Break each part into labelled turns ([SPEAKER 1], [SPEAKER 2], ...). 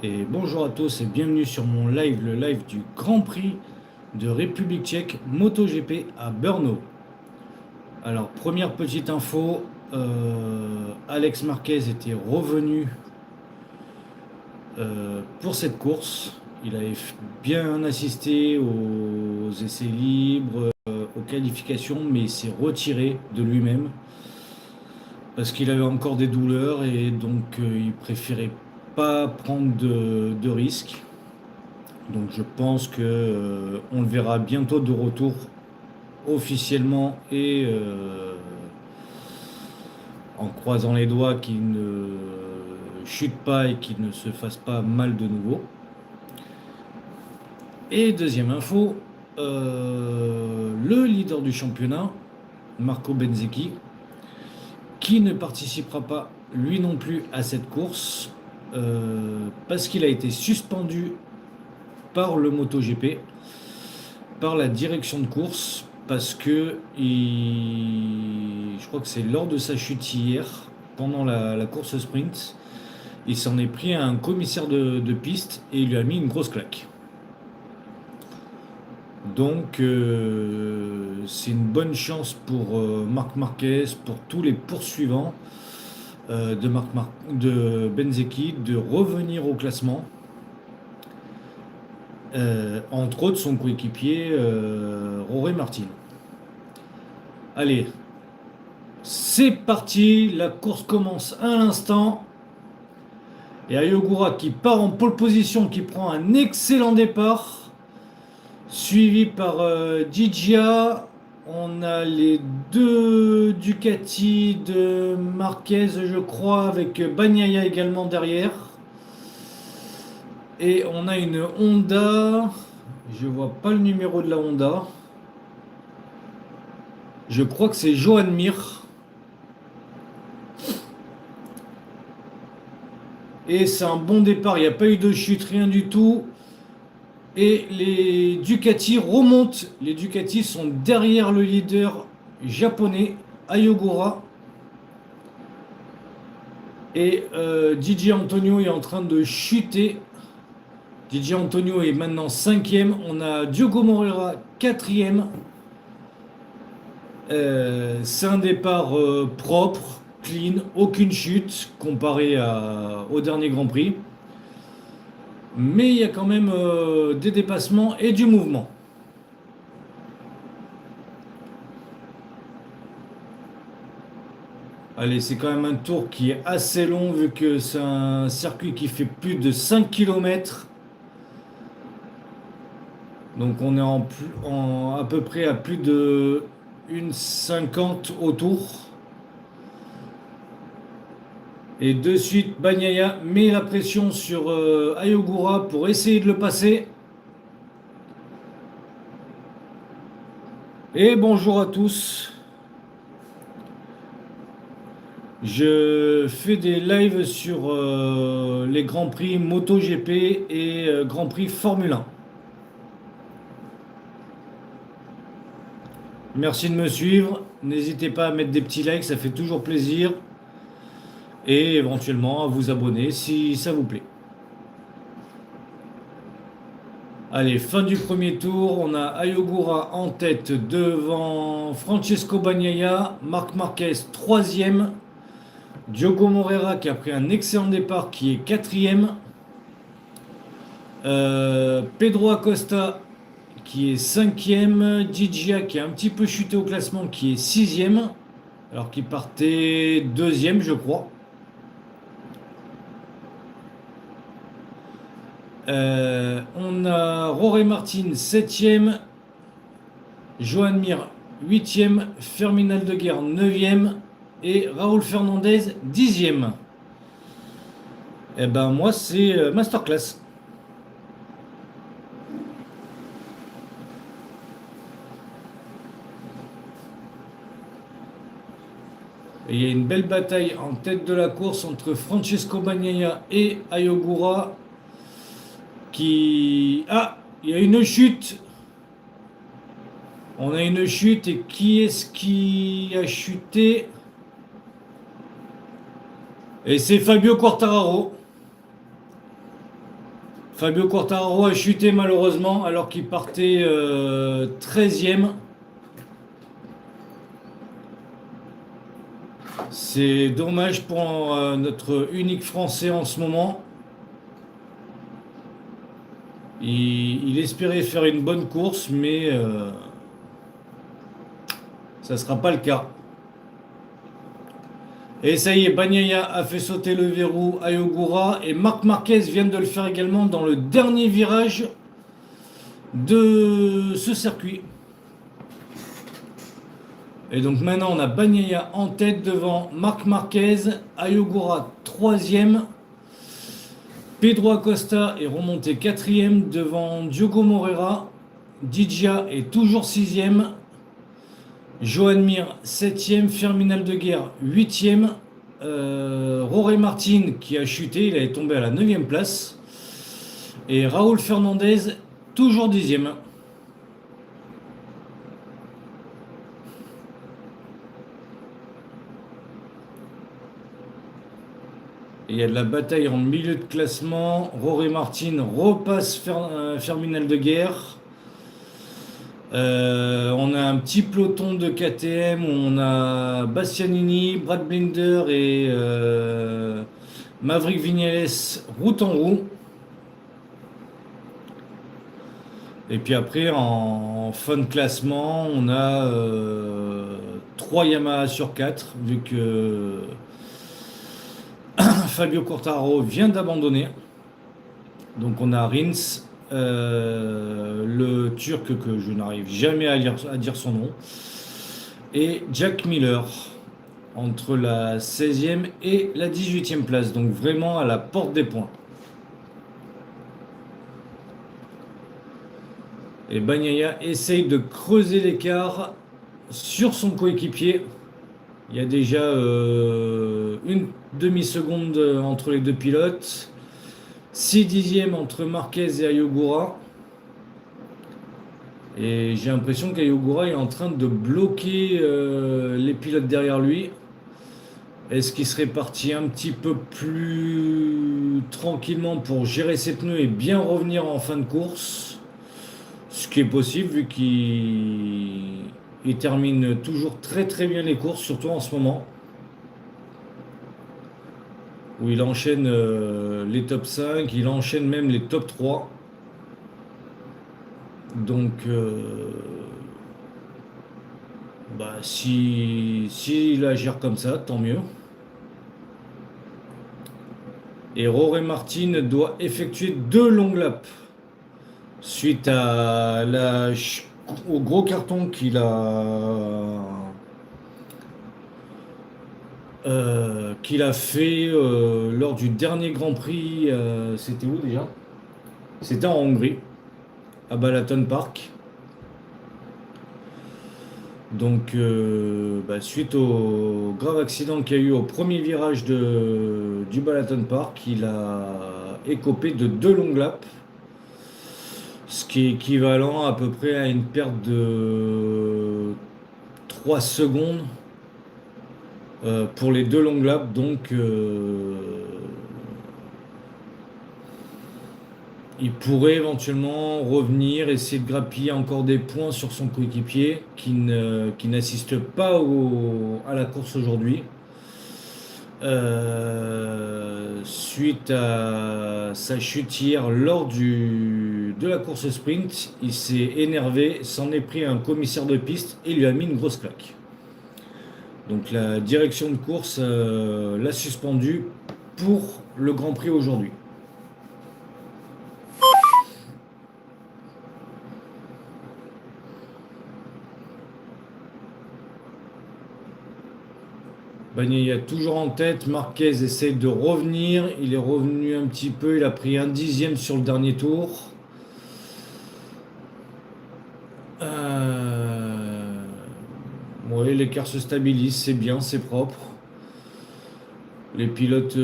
[SPEAKER 1] Et bonjour à tous et bienvenue sur mon live, le live du Grand Prix de République tchèque MotoGP à Brno. Alors, première petite info, Alex Marquez était revenu pour cette course. Il avait bien assisté aux essais libres, aux qualifications, mais il s'est retiré de lui-même parce qu'il avait encore des douleurs et donc il préférait pas prendre de risques. Donc je pense que on le verra bientôt de retour officiellement et en croisant les doigts qu'il ne chute pas et qu'il ne se fasse pas mal de nouveau. Et deuxième info, le leader du championnat, Marco Bezzecchi, qui ne participera pas lui non plus à cette course parce qu'il a été suspendu par le MotoGP, par la direction de course, parce que je crois que c'est lors de sa chute hier, pendant la course sprint, il s'en est pris à un commissaire de piste et il lui a mis une grosse claque. Donc c'est une bonne chance pour Marc Marquez, pour tous les poursuivants de Bezzecchi de revenir au classement. Entre autres son coéquipier Rory Martin. Allez, c'est parti, la course commence à l'instant. Et Ayogura qui part en pole position, qui prend un excellent départ, suivi par Gigia. On a les deux Ducati de Marquez, je crois, avec Bagnaia également derrière. Et on a une Honda. Je vois pas le numéro de la Honda. Je crois que c'est Johan Mir. Et c'est un bon départ, il n'y a pas eu de chute, rien du tout. Et les Ducati remontent. Les Ducati sont derrière le leader japonais, Ayogura. Et Gigi Antonio est en train de chuter. Gigi Antonio est maintenant 5e. On a Diogo Moreira 4e. C'est un départ propre, clean, aucune chute comparé au dernier Grand Prix. Mais il y a quand même des dépassements et du mouvement. Allez, c'est quand même un tour qui est assez long vu que c'est un circuit qui fait plus de 5 km. Donc on est à peu près à plus de 1,50 au tour. Et de suite, Bagnaia met la pression sur Ayogura pour essayer de le passer. Et bonjour à tous. Je fais des lives sur les Grands Prix MotoGP et Grand Prix Formule 1. Merci de me suivre. N'hésitez pas à mettre des petits likes, ça fait toujours plaisir. Et éventuellement à vous abonner si ça vous plaît. Allez, fin du premier tour. On a Ayogura en tête devant Francesco Bagnaia, Marc Marquez 3e, Diogo Moreira qui a pris un excellent départ qui est 4e, Pedro Acosta qui est 5e, Gigia qui a un petit peu chuté au classement qui est 6e, alors qu'il partait 2e je crois. On a Rory Martin 7e, Johan Mir 8e, Fermin Aldeguer 9e et Raoul Fernandez 10e. Et ben moi c'est masterclass. Et il y a une belle bataille en tête de la course entre Francesco Bagnaia et Ayogura. Ah, il y a une chute. On a une chute et qui est-ce qui a chuté? Et c'est Fabio Quartararo. Fabio Quartararo a chuté malheureusement alors qu'il partait 13e. C'est dommage pour notre unique Français en ce moment. Il espérait faire une bonne course, mais ça ne sera pas le cas. Et ça y est, Bagnaia a fait sauter le verrou à Yogura et Marc Marquez vient de le faire également dans le dernier virage de ce circuit. Et donc maintenant on a Bagnaia en tête devant Marc Marquez, Ayogura 3e, Pedro Acosta est remonté 4e devant Diogo Moreira, Digia est toujours 6e, Joan Mir 7e, Fermin Aldeguer 8e, Jorge Martin qui a chuté, il est tombé à la 9e place, et Raúl Fernandez toujours 10e. Il y a de la bataille en milieu de classement. Jorge Martin repasse Fermin Aldeguer. On a un petit peloton de KTM où on a Bastianini, Brad Binder et Maverick Viñales route en roue. Et puis après en fin de classement on a 3 Yamaha sur 4 vu que Fabio Quartararo vient d'abandonner. Donc on a Rins, le Turc que je n'arrive jamais à dire son nom, et Jack Miller entre la 16e et la 18e place. Donc vraiment à la porte des points. Et Bagnaia essaye de creuser l'écart sur son coéquipier. Il y a déjà une demi-seconde entre les deux pilotes. 6 dixièmes entre Marquez et Ayogura. Et j'ai l'impression qu'Ayogura est en train de bloquer les pilotes derrière lui. Est-ce qu'il serait parti un petit peu plus tranquillement pour gérer ses pneus et bien revenir en fin de course? Ce qui est possible vu qu'il termine toujours très très bien les courses, surtout en ce moment. Où il enchaîne les top 5, il enchaîne même les top 3. Donc, si la gère comme ça, tant mieux. Et Jorge Martin doit effectuer 2 longues laps suite au gros carton qu'il a fait lors du dernier Grand Prix. C'était où déjà? C'était en Hongrie, à Balaton Park. Donc, suite au grave accident qu'il y a eu au premier virage du Balaton Park, il a écopé de 2 longues laps, ce qui est équivalent à peu près à une perte de 3 secondes pour les 2 longues laps. Donc, il pourrait éventuellement revenir, essayer de grappiller encore des points sur son coéquipier qui n'assiste pas à la course aujourd'hui. Suite à sa chute hier lors de la course sprint, il s'est énervé, s'en est pris un commissaire de piste et lui a mis une grosse claque. Donc la direction de course l'a suspendu pour le Grand Prix aujourd'hui. Bagnaia toujours en tête, Marquez essaie de revenir, il est revenu un petit peu, il a pris 1 dixième sur le dernier tour. Ouais, l'écart se stabilise, c'est bien, c'est propre. Les pilotes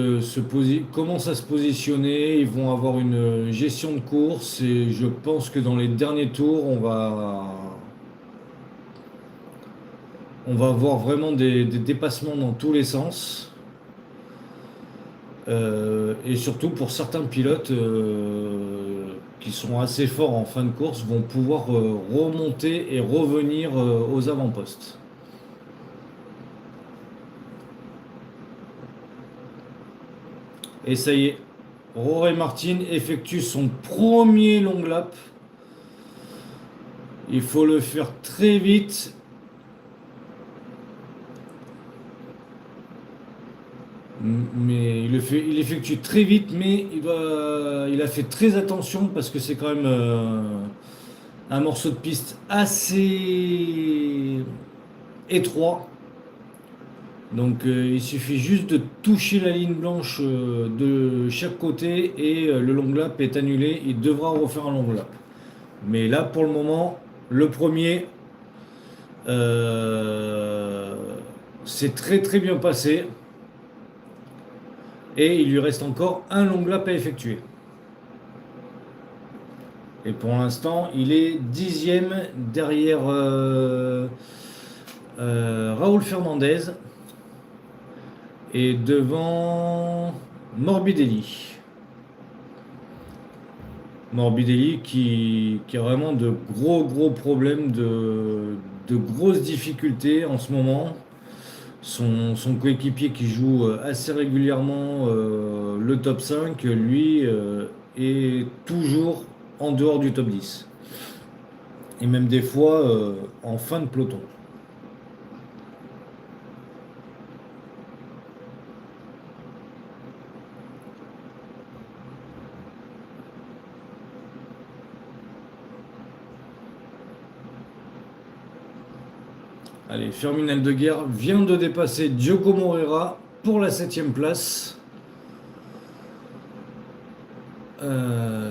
[SPEAKER 1] commencent à se positionner, ils vont avoir une gestion de course et je pense que dans les derniers tours, on va voir vraiment des dépassements dans tous les sens. Et surtout pour certains pilotes, qui sont assez forts en fin de course vont pouvoir remonter et revenir aux avant-postes. Et ça y est, Rory Martin effectue son premier long lap. Il faut le faire très vite. Mais il effectue très vite, mais il a fait très attention parce que c'est quand même un morceau de piste assez étroit. Donc il suffit juste de toucher la ligne blanche de chaque côté et le long lap est annulé. Il devra refaire un long lap. Mais là, pour le moment, le premier, euh, c'est très très bien passé. Et il lui reste encore un long lap à effectuer. Et pour l'instant, il est 10e derrière Raoul Fernandez et devant Morbidelli. Morbidelli qui a vraiment de gros problèmes, de grosses difficultés en ce moment. Son coéquipier qui joue assez régulièrement le top 5, lui, est toujours en dehors du top 10. Et même des fois en fin de peloton. Allez, Firminal de Guerre vient de dépasser Diogo Moreira pour la 7e place.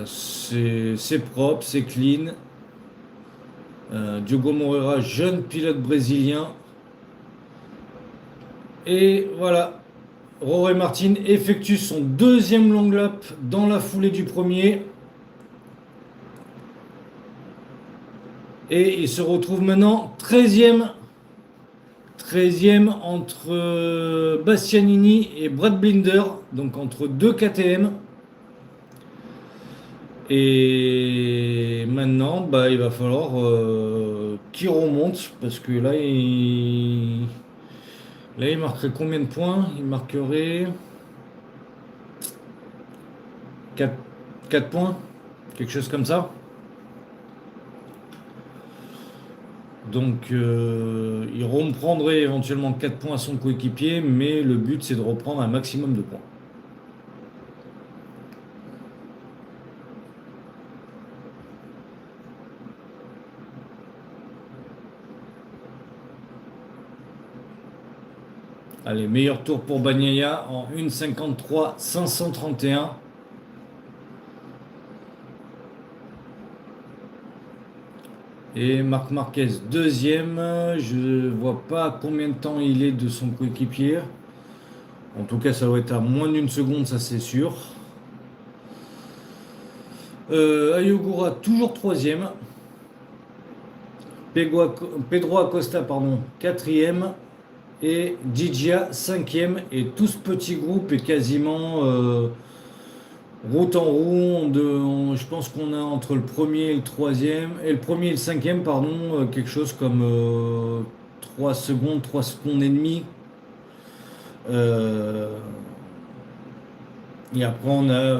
[SPEAKER 1] C'est propre, c'est clean. Diogo Moreira, jeune pilote brésilien. Et voilà, Rory Martin effectue son deuxième long lap dans la foulée du premier. Et il se retrouve maintenant 13e. 13e entre Bastianini et Brad Binder, donc entre deux KTM. Et maintenant, bah, il va falloir qu'il remonte parce que là, il marquerait combien de points? Il marquerait 4 4 points, quelque chose comme ça. Donc, il reprendrait éventuellement 4 points à son coéquipier, mais le but, c'est de reprendre un maximum de points. Allez, meilleur tour pour Bagnaia en 1,53 531. Et Marc Marquez, deuxième. Je ne vois pas combien de temps il est de son coéquipier. En tout cas, ça doit être à moins d'une seconde, ça c'est sûr. Ayogura, toujours troisième. Pedro Acosta, pardon, quatrième. Et Digia, cinquième. Et tout ce petit groupe est quasiment route en roue. Je pense qu'on a entre le premier et le troisième. Et le premier et le cinquième, pardon, quelque chose comme 3 secondes, 3 secondes et demie. Et après, on a,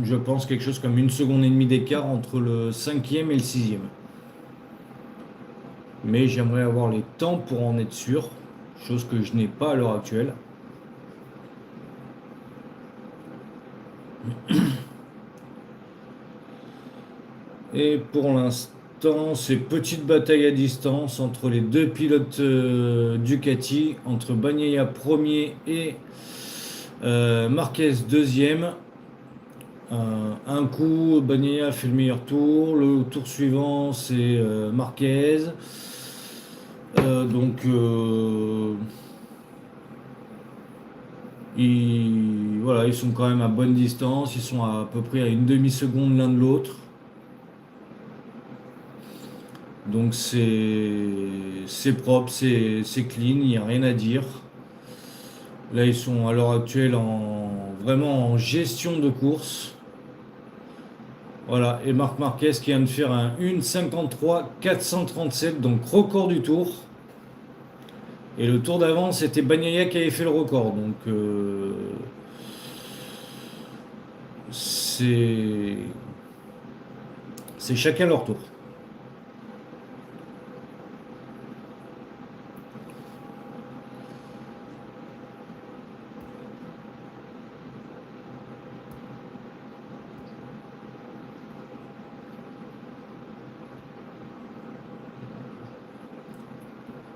[SPEAKER 1] je pense, quelque chose comme 1 seconde et demie d'écart entre le cinquième et le sixième. Mais j'aimerais avoir les temps pour en être sûr, chose que je n'ai pas à l'heure actuelle. Et pour l'instant, c'est petite bataille à distance entre les deux pilotes Ducati, entre Bagnaia premier et Marquez deuxième. Un coup, Bagnaia fait le meilleur tour. Le tour suivant, c'est Marquez. Donc, voilà, ils sont quand même à bonne distance. Ils sont à peu près à une demi-seconde l'un de l'autre. Donc, c'est propre, c'est clean, il n'y a rien à dire. Là, ils sont à l'heure actuelle vraiment en gestion de course. Voilà, et Marc Marquez qui vient de faire un 1,53 437, donc record du tour. Et le tour d'avant, c'était Bagnaia qui avait fait le record. Donc c'est chacun leur tour.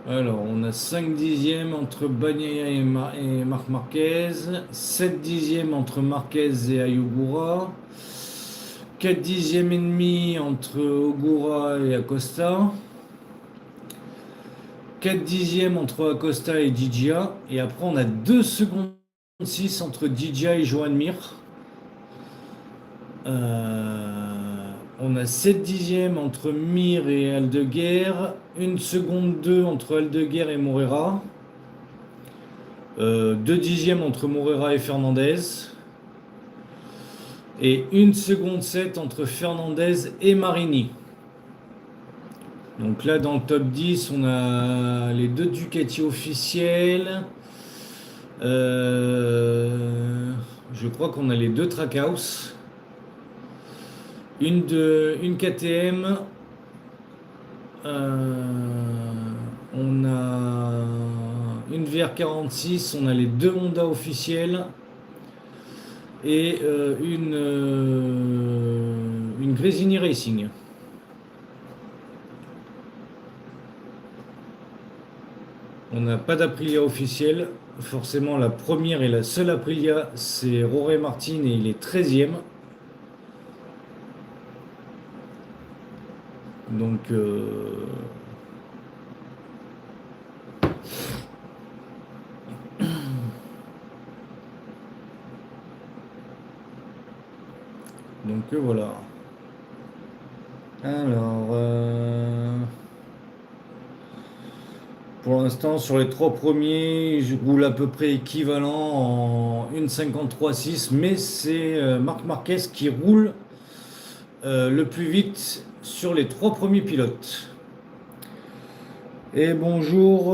[SPEAKER 1] Alors, on a 5 dixièmes entre Bagnaia et Marc Marquez, 7 dixièmes entre Marquez et Ayogura, 4 dixièmes et demi entre Ogura et Acosta, 4 dixièmes entre Acosta et Digia, et après on a 2 secondes 6 entre Digia et Joan Mir. On a 7 dixièmes entre Mir et Aldeguer, 1 seconde 2 entre Aldeguer et Morera, 2 dixièmes entre Morera et Fernandez, et 1 seconde 7 entre Fernandez et Marini. Donc là, dans le top 10, on a les 2 Ducati officiels. Je crois qu'on a les 2 Trackhouse. Une KTM. On a une VR46. On a les 2 Honda officiels. Et une Gresini Racing. On n'a pas d'Aprilia officiel. Forcément, la première et la seule Aprilia, c'est Jorge Martin et il est 13e. Donc, voilà. Alors, pour l'instant, sur les 3 premiers, je roule à peu près équivalent en 1,53,6, mais c'est Marc Marquez qui roule le plus vite sur les 3 premiers pilotes. Et bonjour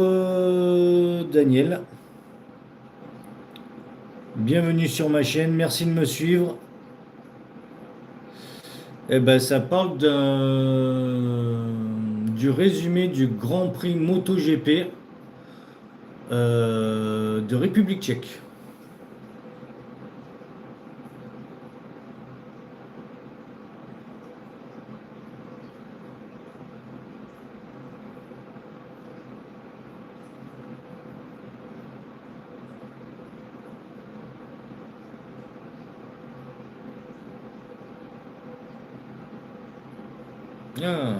[SPEAKER 1] Daniel. Bienvenue sur ma chaîne, merci de me suivre. Eh ben, ça parle du résumé du Grand Prix MotoGP de République tchèque. Ah,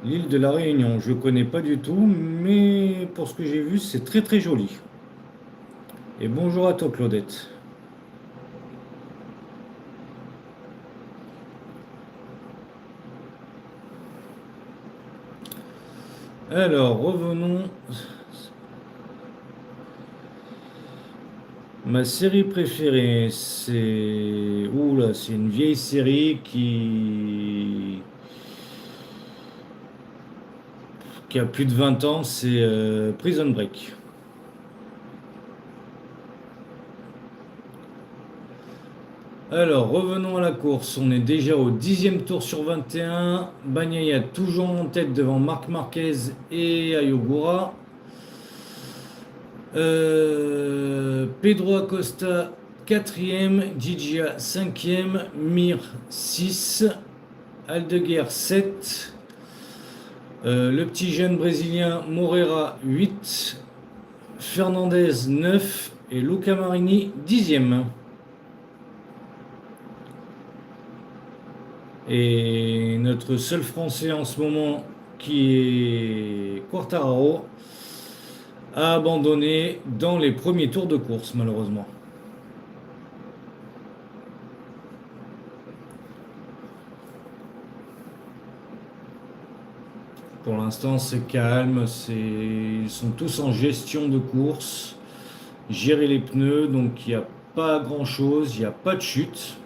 [SPEAKER 1] l'île de la Réunion, je connais pas du tout, mais pour ce que j'ai vu, c'est très très joli. Et bonjour à toi Claudette. Alors, revenons. Ma série préférée, c'est... Oula, c'est une vieille série qui a plus de 20 ans, c'est Prison Break. Alors, revenons à la course. On est déjà au 10e tour sur 21. Bagnaia toujours en tête devant Marc Marquez et Ayogura. Pedro Acosta 4e, Gigia 5e, Mir 6, Aldeguer 7, le petit jeune brésilien Moreira 8, Fernandez 9 et Luca Marini 10e. Et notre seul Français en ce moment qui est Quartararo a abandonné dans les premiers tours de course malheureusement. Pour l'instant, c'est calme. Ils sont tous en gestion de course, gérer les pneus, donc il n'y a pas grand-chose, il n'y a pas de chute.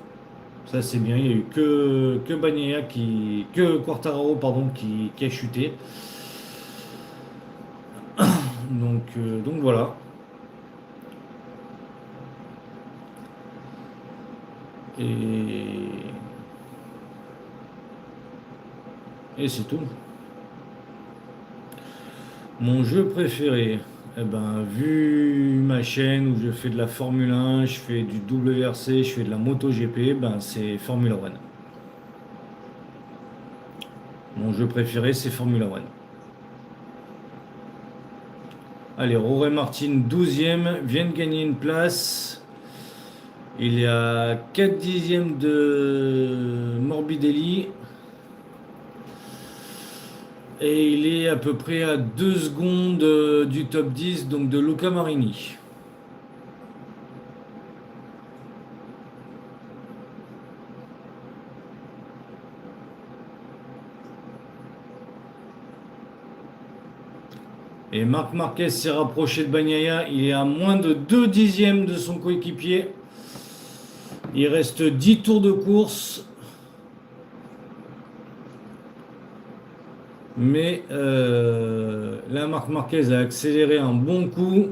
[SPEAKER 1] Ça c'est bien, il n'y a eu que Bagnaia que Quartararo pardon, qui a chuté. Donc voilà. Et, et c'est tout. Mon jeu préféré, eh ben, vu ma chaîne où je fais de la Formule 1, je fais du WRC, je fais de la MotoGP, ben, c'est Formula One. Mon jeu préféré, c'est Formula One. Allez, Rory Martin, 12e, vient de gagner une place. Il est à 4 dixièmes de Morbidelli. Et il est à peu près à 2 secondes du top 10, donc de Luca Marini. Et Marc Marquez s'est rapproché de Bagnaia. Il est à moins de 2 dixièmes de son coéquipier. Il reste 10 tours de course. Mais là, Marc Marquez a accéléré un bon coup.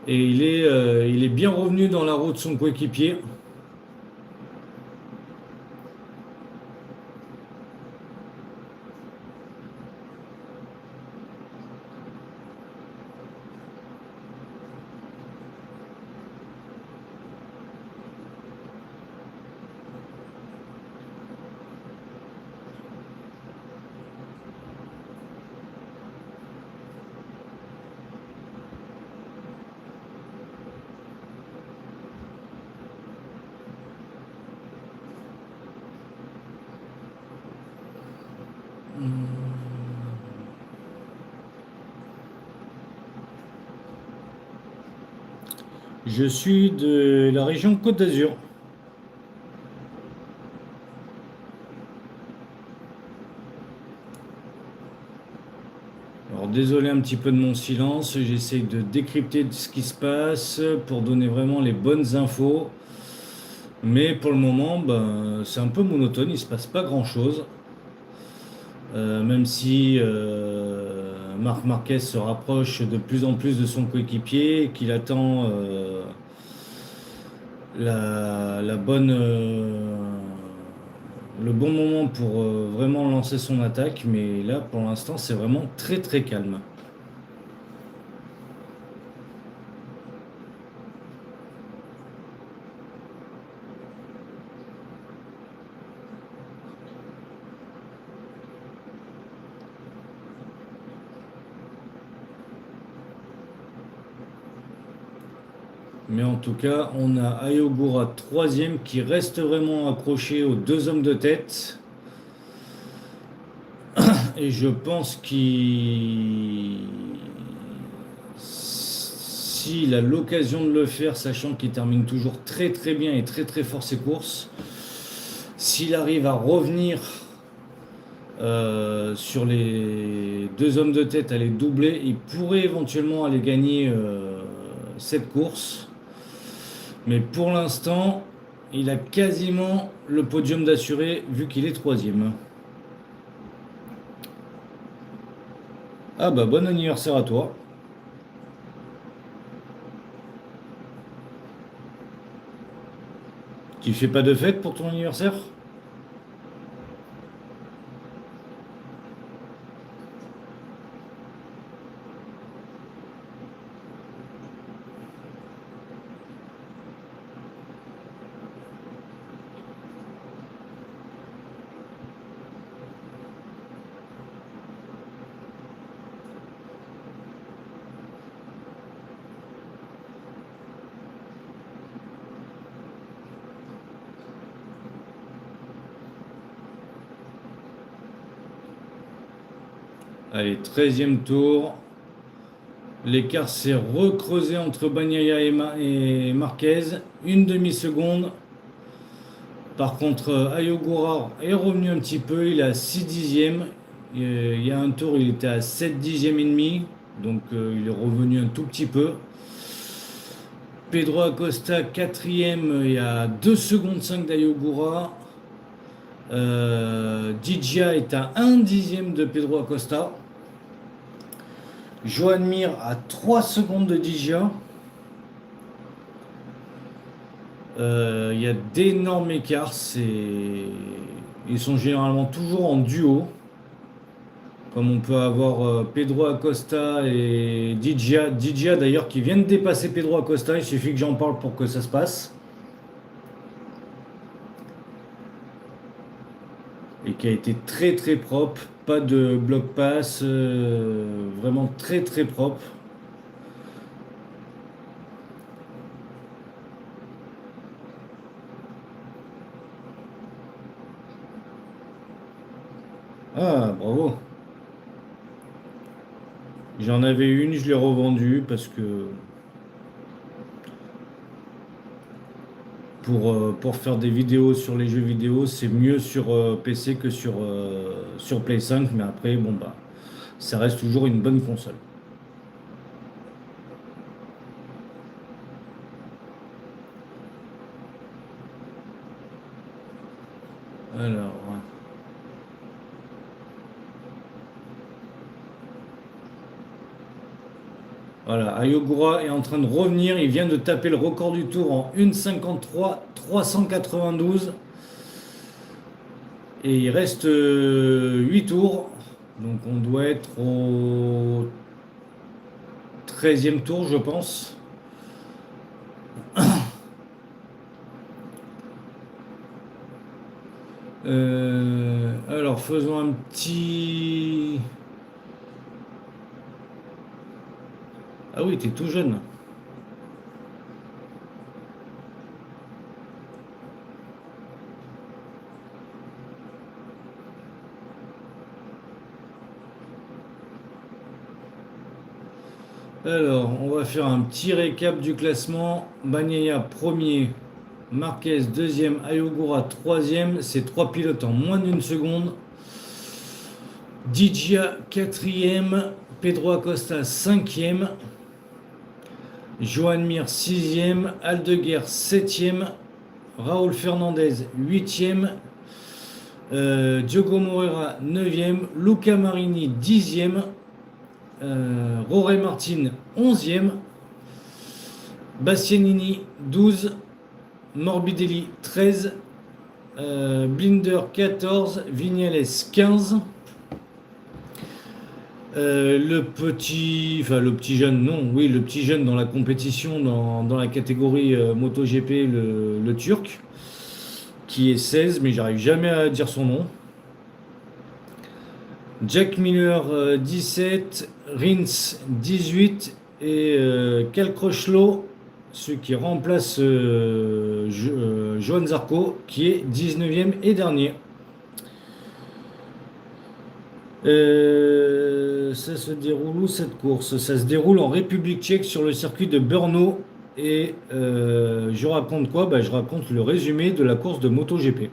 [SPEAKER 1] Et il est bien revenu dans la roue de son coéquipier. Je suis de la région Côte d'Azur. Alors désolé un petit peu de mon silence, j'essaye de décrypter ce qui se passe pour donner vraiment les bonnes infos. Mais pour le moment, ben, c'est un peu monotone, il se passe pas grand-chose. Même si Marc Marquez se rapproche de plus en plus de son coéquipier, et qu'il attend la bonne, le bon moment pour vraiment lancer son attaque. Mais là, pour l'instant, c'est vraiment très très calme. Mais en tout cas, on a Ayogura troisième qui reste vraiment accroché aux deux hommes de tête. Et je pense s'il a l'occasion de le faire, sachant qu'il termine toujours très très bien et très très fort ses courses, s'il arrive à revenir sur les deux hommes de tête, à les doubler, il pourrait éventuellement aller gagner cette course. Mais pour l'instant, il a quasiment le podium d'assuré vu qu'il est troisième. Ah bah bon anniversaire à toi. Tu fais pas de fête pour ton anniversaire? Allez, 13e tour. L'écart s'est recreusé entre Bagnaia et Marquez. Une demi-seconde. Par contre, Ayogura est revenu un petit peu. Il est à 6 dixièmes. Il y a un tour, il était à 7 dixièmes et demi. Donc, il est revenu un tout petit peu. Pedro Acosta, quatrième, il y a 2 secondes 5 d'Ayogura. Digia est à 1 dixième de Pedro Acosta. Joan Mir à 3 secondes de Digia. Il y a d'énormes écarts. Ils sont généralement toujours en duo. Comme on peut avoir Pedro Acosta et Digia. Digia d'ailleurs qui vient de dépasser Pedro Acosta. Il suffit que j'en parle pour que ça se passe. Et qui a été très très propre. Pas de bloc pass. Vraiment très très propre. Ah, bravo. J'en avais une, je l'ai revendue parce que pour faire des vidéos sur les jeux vidéo, c'est mieux sur PC que sur Play 5, mais après, bon bah, ça reste toujours une bonne console. Alors, ouais. Voilà, Ayogura est en train de revenir, il vient de taper le record du tour en 1,53 392 et il reste 8 tours, donc on doit être au 13e tour, je pense. Alors faisons un petit... Ah oui, t'es tout jeune. Alors, on va faire un petit récap du classement. Bagnaia premier, Marquez deuxième, Ayogura troisième. C'est 3 pilotes en moins d'une seconde. Digia quatrième, Pedro Acosta cinquième, Joan Mir sixième, Aldeguer septième, Raúl Fernandez huitième, Diogo Moreira neuvième, Luca Marini dixième, Jorge Martin 11e, Bastianini 12, Morbidelli 13, Blinder 14, Vignales 15. Le petit jeune, non, oui, le petit jeune dans la compétition, dans la catégorie MotoGP, le Turc, qui est 16, mais j'arrive jamais à dire son nom. Jack Miller 17, Rins 18 et Cal Crutchlow, ce qui remplace Johan Zarco, qui est 19e et dernier. Ça se déroule où cette course? Ça se déroule en République tchèque sur le circuit de Brno. Et je raconte quoi? Je raconte le résumé de la course de MotoGP.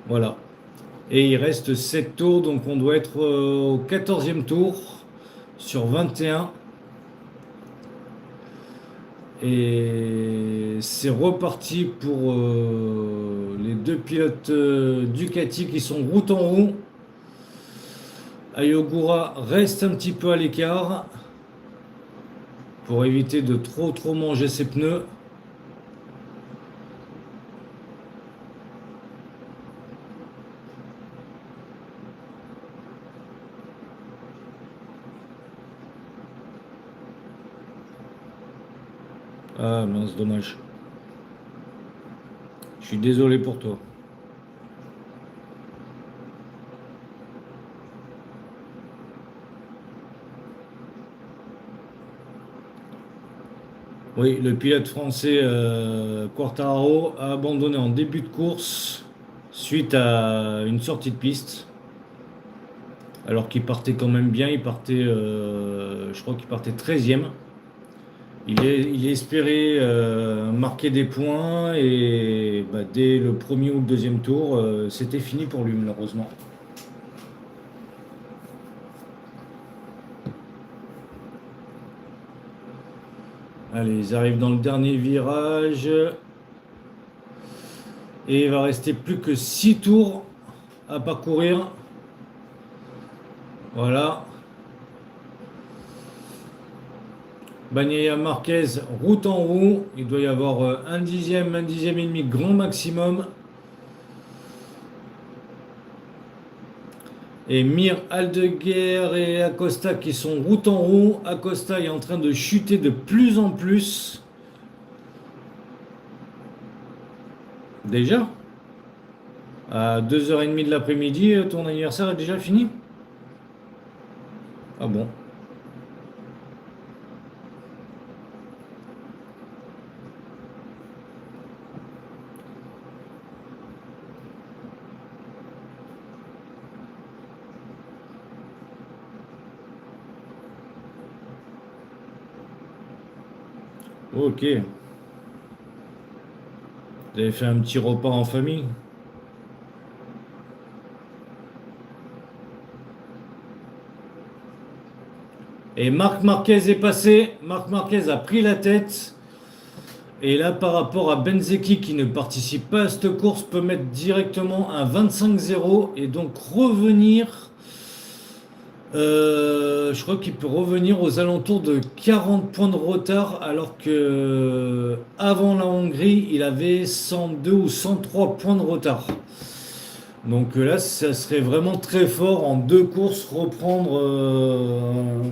[SPEAKER 1] Voilà. Et il reste 7 tours, donc on doit être au 14e tour sur 21. Et c'est reparti pour les deux pilotes Ducati qui sont route en roue. Ayogura reste un petit peu à l'écart pour éviter de trop manger ses pneus. Ah mince, dommage. Je suis désolé pour toi. Oui, le pilote français Quartararo a abandonné en début de course suite à une sortie de piste. Alors qu'il partait quand même bien, je crois qu'il partait 13e. Il espérait marquer des points et dès le premier ou le deuxième tour, c'était fini pour lui malheureusement. Allez, ils arrivent dans le dernier virage. Et il va rester plus que 6 tours à parcourir. Voilà. Bagnaia Marquez, route en roue. Il doit y avoir un dixième et demi grand maximum. Et Mir, Aldeguer et Acosta qui sont route en roue. Acosta est en train de chuter de plus en plus. Déjà? À 2h30 de l'après-midi, ton anniversaire est déjà fini? Ah bon? Ok. Vous avez fait un petit repas en famille? Et Marc Marquez est passé. Marc Marquez a pris la tête. Et là, par rapport à Benzeki qui ne participe pas à cette course, peut mettre directement un 25-0 et donc revenir. Je crois qu'il peut revenir aux alentours de 40 points de retard, alors que avant la Hongrie, il avait 102 ou 103 points de retard. Donc là, ça serait vraiment très fort en deux courses reprendre.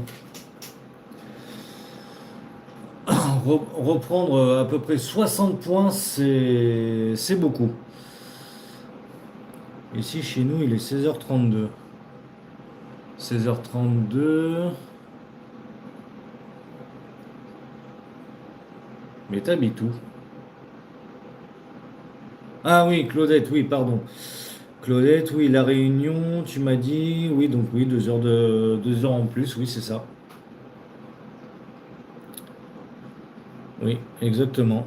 [SPEAKER 1] Reprendre à peu près 60 points, c'est beaucoup. Ici, chez nous, il est 16h32. 16h32. Mais t'habites où? Ah oui, Claudette, oui, pardon. Claudette, oui, la Réunion, tu m'as dit. Oui, donc oui, 2 heures en plus, oui, c'est ça. Oui, exactement.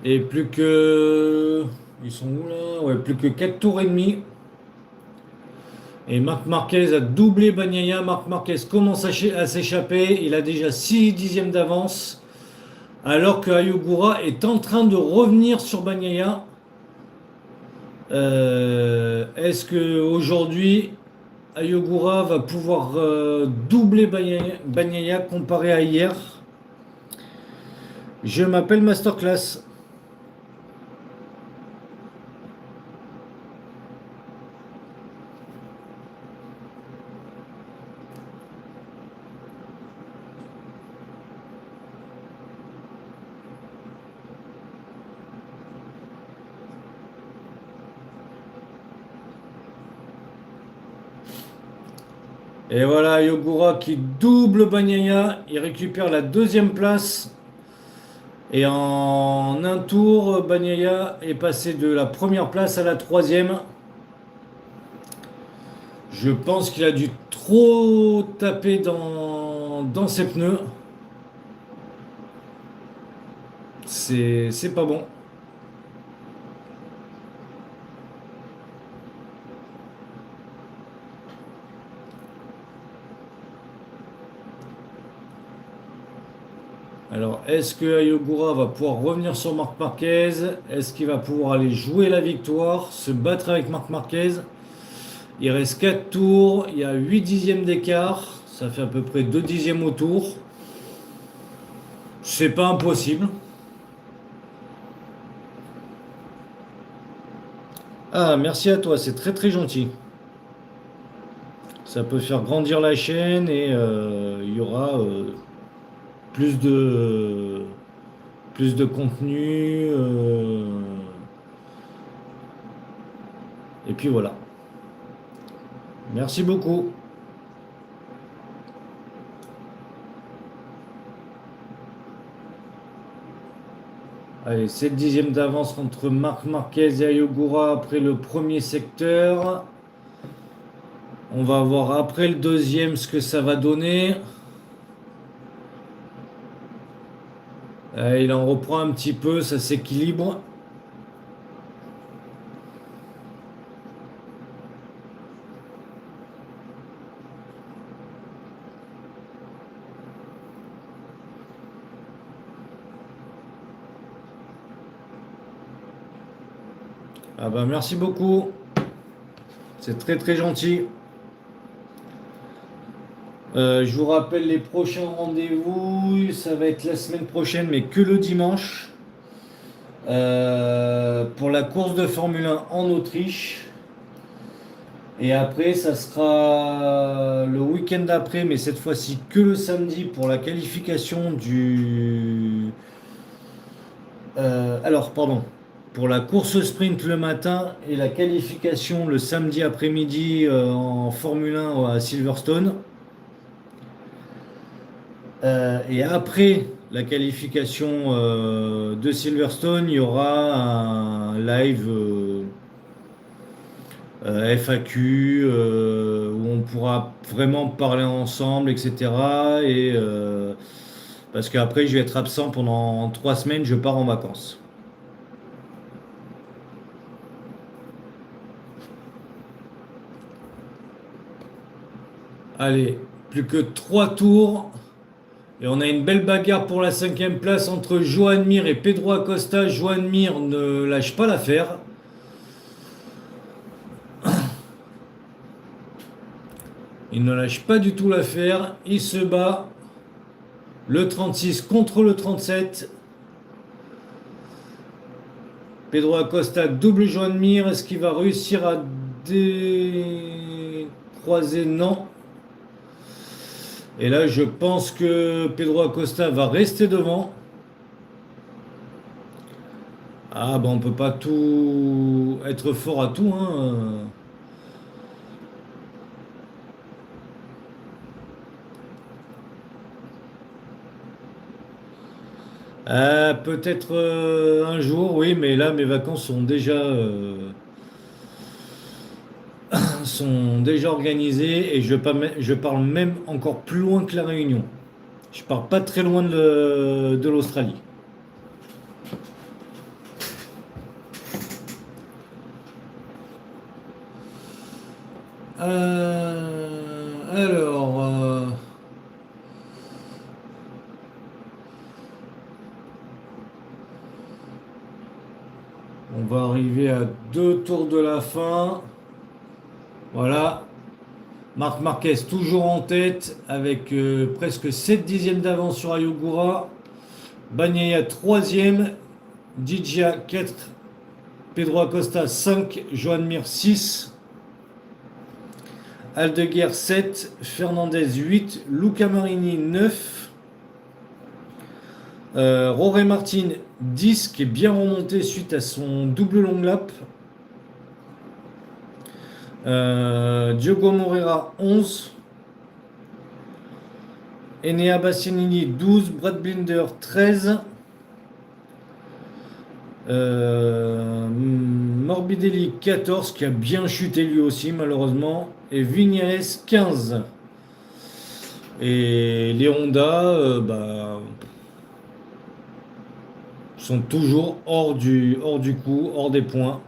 [SPEAKER 1] Et plus que. Ils sont où là? Ouais, plus que 4 tours et demi. Et Marc Marquez a doublé Bagnaia. Marc Marquez commence à s'échapper. Il a déjà 6 dixièmes d'avance. Alors que Ayogura est en train de revenir sur Bagnaia. Est-ce que aujourd'hui Ayogura va pouvoir doubler Bagnaia comparé à hier? Je m'appelle Masterclass. Et voilà, Ayogura qui double Bagnaia. Il récupère la deuxième place. Et en un tour, Bagnaia est passé de la première place à la troisième. Je pense qu'il a dû trop taper dans ses pneus. C'est pas bon. Alors, est-ce que Ayogura va pouvoir revenir sur Marc Marquez? Est-ce qu'il va pouvoir aller jouer la victoire, se battre avec Marc Marquez? Il reste 4 tours, il y a 8 dixièmes d'écart, ça fait à peu près 2 dixièmes au tour. C'est pas impossible. Ah, merci à toi, c'est très très gentil. Ça peut faire grandir la chaîne et il y aura plus de contenu. Et puis voilà. Merci beaucoup. Allez, 7 dixièmes d'avance entre Marc Marquez et Ayogura après le premier secteur. On va voir après le deuxième ce que ça va donner. Il en reprend un petit peu, ça s'équilibre. Ah bah merci beaucoup. C'est très très gentil. Je vous rappelle les prochains rendez-vous. Ça va être la semaine prochaine, mais que le dimanche. Pour la course de Formule 1 en Autriche. Et après, ça sera le week-end d'après, mais cette fois-ci que le samedi pour la qualification du... alors, pardon. Pour la course sprint le matin et la qualification le samedi après-midi en Formule 1 à Silverstone. Et après la qualification de Silverstone, il y aura un live FAQ où on pourra vraiment parler ensemble, etc. Parce qu'après, je vais être absent pendant 3 semaines, je pars en vacances. Allez, plus que 3 tours. Et on a une belle bagarre pour la 5e place entre Joan Mir et Pedro Acosta. Joan Mir ne lâche pas l'affaire. Il ne lâche pas du tout l'affaire. Il se bat. Le 36 contre le 37. Pedro Acosta double Joan Mir. Est-ce qu'il va réussir à décroiser? Non. Et là, je pense que Pedro Acosta va rester devant. Ah, ben on peut pas tout être fort à tout, hein. Peut-être un jour, oui, mais là, mes vacances sont déjà organisées et je parle même encore plus loin que la Réunion. Je pars pas très loin de l'Australie. Alors, on va arriver à 2 tours de la fin. Voilà. Marc Marquez toujours en tête avec presque 7 dixièmes d'avance sur Ayogura. Bagnaia 3e. Digia 4. Pedro Acosta 5. Joan Mir 6. Aldeguer 7. Fernandez 8. Luca Marini 9. Jorge Martin 10 qui est bien remonté suite à son double long lap. Diogo Moreira 11. Enea Bastianini 12. Brad Binder 13. Morbidelli 14 qui a bien chuté lui aussi malheureusement. Et Vignales 15. Et les Honda sont toujours hors du coup, hors des points.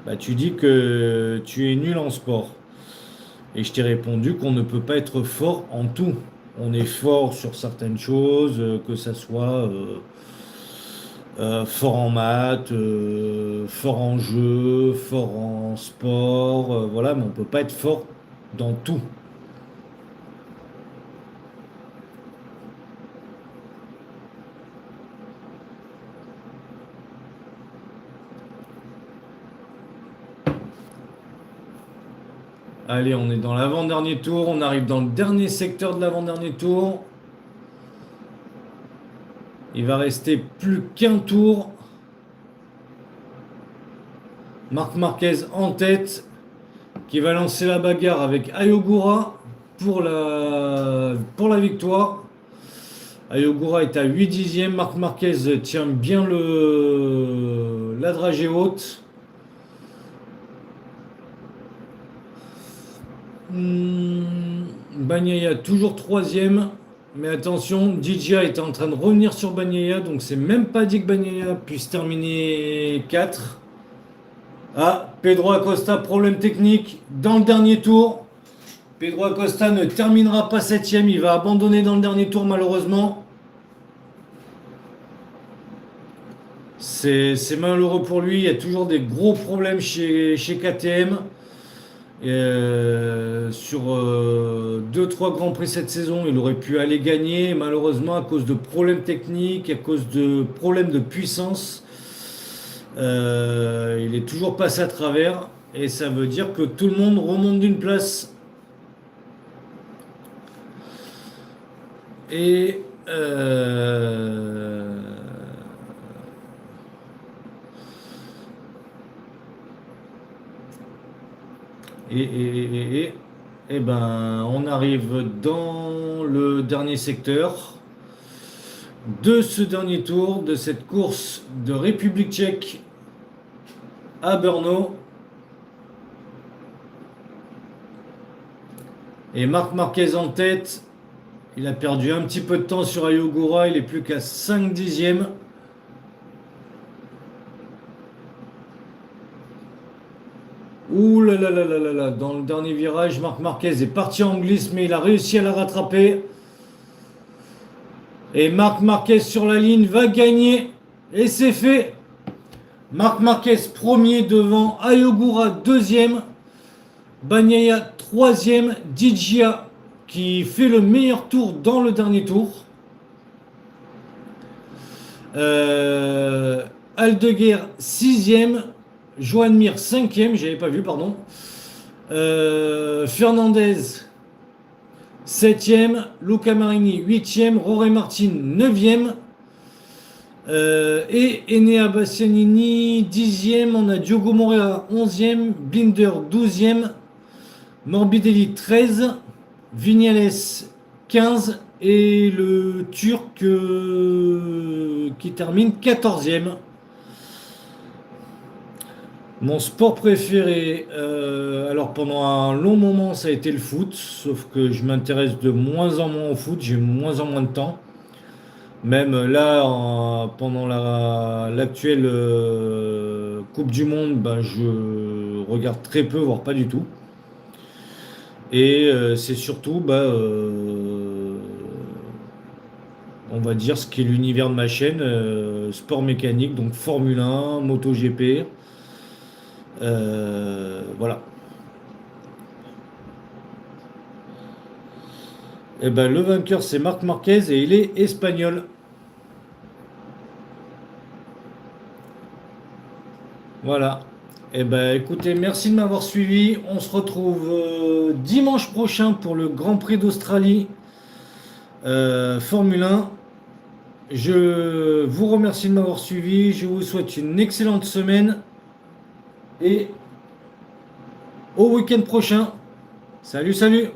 [SPEAKER 1] Bah, tu dis que tu es nul en sport. Et je t'ai répondu qu'on ne peut pas être fort en tout. On est fort sur certaines choses, que ça soit fort en maths, fort en jeu, fort en sport, voilà, mais on ne peut pas être fort dans tout. Allez, on est dans l'avant-dernier tour, on arrive dans le dernier secteur de l'avant-dernier tour. Il va rester plus qu'un tour. Marc Marquez en tête, qui va lancer la bagarre avec Ayogura pour la victoire. Ayogura est à 8 dixièmes. Marc Marquez tient bien la dragée haute. Bagnaia toujours 3e. Mais attention, Digia est en train de revenir sur Bagnaia. Donc c'est même pas dit que Bagnaia puisse terminer 4. Ah, Pedro Acosta, problème technique dans le dernier tour. Pedro Acosta ne terminera pas 7e. Il va abandonner dans le dernier tour malheureusement. C'est malheureux pour lui. Il y a toujours des gros problèmes chez KTM. Sur 2-3 Grands Prix cette saison, il aurait pu aller gagner. Malheureusement, à cause de problèmes techniques, à cause de problèmes de puissance, il est toujours passé à travers. Et ça veut dire que tout le monde remonte d'une place. Et et ben, on arrive dans le dernier secteur de ce dernier tour, de cette course de République tchèque à Brno. Et Marc Marquez en tête. Il a perdu un petit peu de temps sur Ayogura. Il est plus qu'à 5 dixièmes. Ouh là là là là là là. Dans le dernier virage, Marc Marquez est parti en glisse, mais il a réussi à la rattraper. Et Marc Marquez sur la ligne va gagner. Et c'est fait. Marc Marquez premier devant Ayogura deuxième. Bagnaia troisième. Digia qui fait le meilleur tour dans le dernier tour. Aldeguer sixième. Joan Mir cinquième. J'avais pas vu, pardon. Fernandez septième. Luca Marini huitième. Jorge Martin neuvième. Et Enea Bastianini 10e, on a Diogo Moreira 11e, Binder 12e, Morbidelli 13, Vignales 15 et le Turc qui termine 14e. Mon sport préféré, alors pendant un long moment ça a été le foot, sauf que je m'intéresse de moins en moins au foot, j'ai moins en moins de temps. Même là, pendant l'actuelle Coupe du Monde, ben, je regarde très peu, voire pas du tout. Et c'est surtout, on va dire, ce qui est l'univers de ma chaîne, sport mécanique, donc Formule 1, MotoGP. Voilà. Et ben, le vainqueur, c'est Marc Marquez et il est espagnol. Voilà. Eh ben, écoutez, merci de m'avoir suivi. On se retrouve dimanche prochain pour le Grand Prix d'Australie Formule 1. Je vous remercie de m'avoir suivi. Je vous souhaite une excellente semaine et au week-end prochain. Salut, salut!